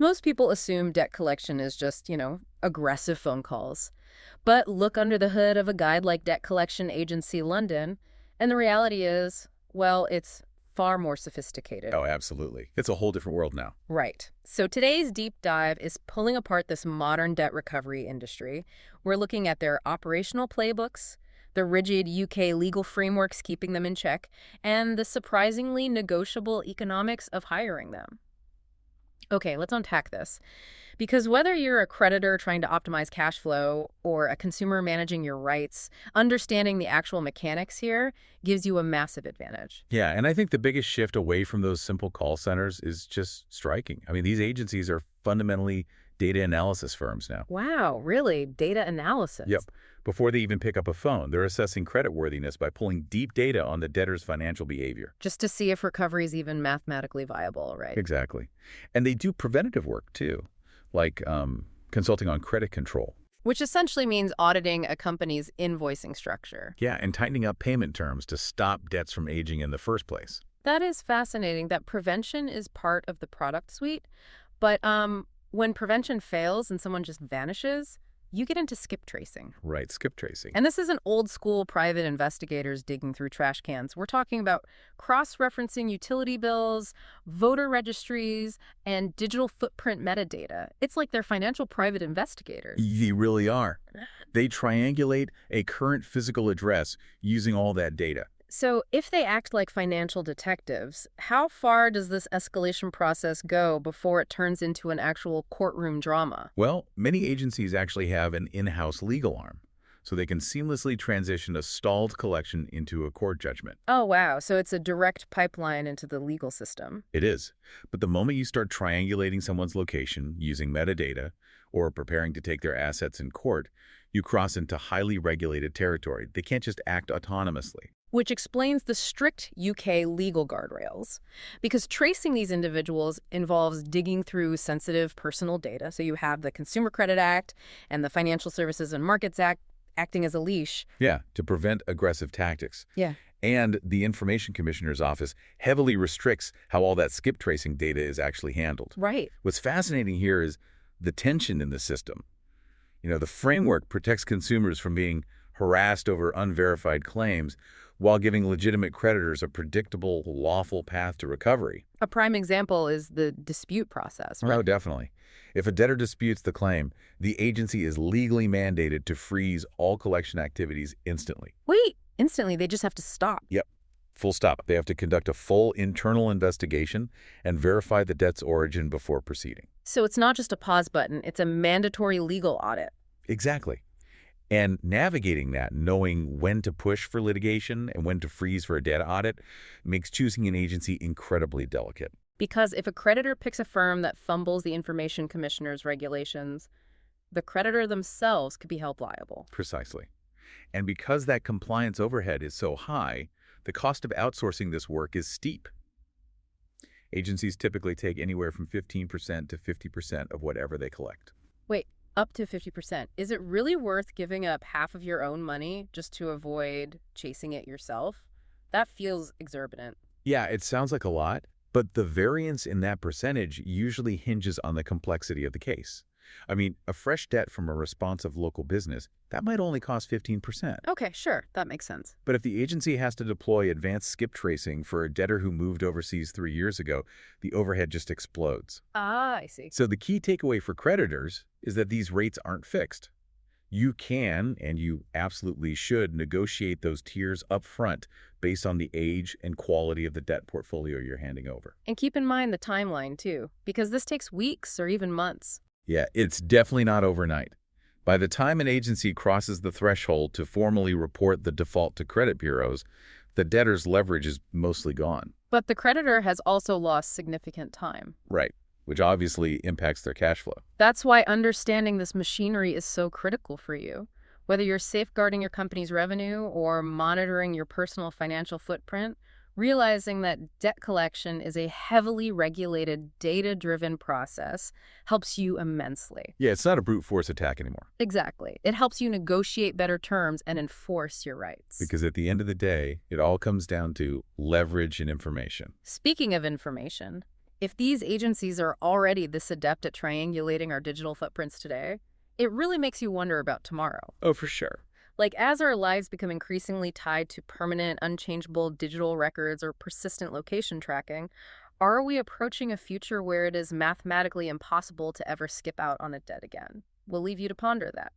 Most people assume debt collection is just, aggressive phone calls. But look under the hood of a guide like Debt Collection Agency London, and the reality is, well, it's far more sophisticated. Oh, absolutely. It's a whole different world now. Right. So today's deep dive is pulling apart this modern debt recovery industry. We're looking at their operational playbooks, the rigid UK legal frameworks keeping them in check, and the surprisingly negotiable economics of hiring them. Okay, let's unpack this. Because whether you're a creditor trying to optimize cash flow or a consumer managing your rights, understanding the actual mechanics here gives you a massive advantage. Yeah, and I think the biggest shift away from those simple call centers is just striking. I mean, these agencies are fundamentally data analysis firms now. Wow, really? Data analysis? Yep. Before they even pick up a phone, they're assessing creditworthiness by pulling deep data on the debtor's financial behavior. Just to see if recovery is even mathematically viable, right? Exactly. And they do preventative work, too, like consulting on credit control. Which essentially means auditing a company's invoicing structure. Yeah, and tightening up payment terms to stop debts from aging in the first place. That is fascinating that prevention is part of the product suite. But when prevention fails and someone just vanishes, you get into skip tracing. Right, skip tracing. And this isn't old school private investigators digging through trash cans. We're talking about cross-referencing utility bills, voter registries, and digital footprint metadata. It's like they're financial private investigators. They really are. They triangulate a current physical address using all that data. So if they act like financial detectives, how far does this escalation process go before it turns into an actual courtroom drama? Well, many agencies actually have an in-house legal arm, so they can seamlessly transition a stalled collection into a court judgment. Oh, wow. So it's a direct pipeline into the legal system. It is. But the moment you start triangulating someone's location using metadata or preparing to take their assets in court, you cross into highly regulated territory. They can't just act autonomously. Which explains the strict UK legal guardrails. Because tracing these individuals involves digging through sensitive personal data. So you have the Consumer Credit Act and the Financial Services and Markets Act acting as a leash. Yeah, to prevent aggressive tactics. Yeah. And the Information Commissioner's Office heavily restricts how all that skip tracing data is actually handled. Right. What's fascinating here is the tension in the system. The framework protects consumers from being harassed over unverified claims while giving legitimate creditors a predictable, lawful path to recovery. A prime example is the dispute process, right? Oh, definitely. If a debtor disputes the claim, the agency is legally mandated to freeze all collection activities instantly. Wait, instantly? They just have to stop? Yep. Full stop. They have to conduct a full internal investigation and verify the debt's origin before proceeding. So it's not just a pause button, it's a mandatory legal audit. Exactly. And navigating that, knowing when to push for litigation and when to freeze for a debt audit, makes choosing an agency incredibly delicate. Because if a creditor picks a firm that fumbles the Information Commissioner's regulations, the creditor themselves could be held liable. Precisely. And because that compliance overhead is so high, the cost of outsourcing this work is steep. Agencies typically take anywhere from 15% to 50% of whatever they collect. Wait. Up to 50%. Is it really worth giving up half of your own money just to avoid chasing it yourself? That feels exorbitant. Yeah, it sounds like a lot, but the variance in that percentage usually hinges on the complexity of the case. I mean, a fresh debt from a responsive local business, that might only cost 15%. Okay, sure. That makes sense. But if the agency has to deploy advanced skip tracing for a debtor who moved overseas 3 years ago, the overhead just explodes. Ah, I see. So the key takeaway for creditors is that these rates aren't fixed. You can, and you absolutely should, negotiate those tiers up front based on the age and quality of the debt portfolio you're handing over. And keep in mind the timeline, too, because this takes weeks or even months. Yeah, it's definitely not overnight. By the time an agency crosses the threshold to formally report the default to credit bureaus, the debtor's leverage is mostly gone. But the creditor has also lost significant time. Right, which obviously impacts their cash flow. That's why understanding this machinery is so critical for you. Whether you're safeguarding your company's revenue or monitoring your personal financial footprint, realizing that debt collection is a heavily regulated, data-driven process helps you immensely. Yeah, it's not a brute force attack anymore. Exactly. It helps you negotiate better terms and enforce your rights. Because at the end of the day, it all comes down to leverage and information. Speaking of information, If these agencies are already this adept at triangulating our digital footprints today, it really makes you wonder about tomorrow. Oh, for sure. Like, as our lives become increasingly tied to permanent, unchangeable digital records or persistent location tracking, are we approaching a future where it is mathematically impossible to ever skip out on a debt again? We'll leave you to ponder that.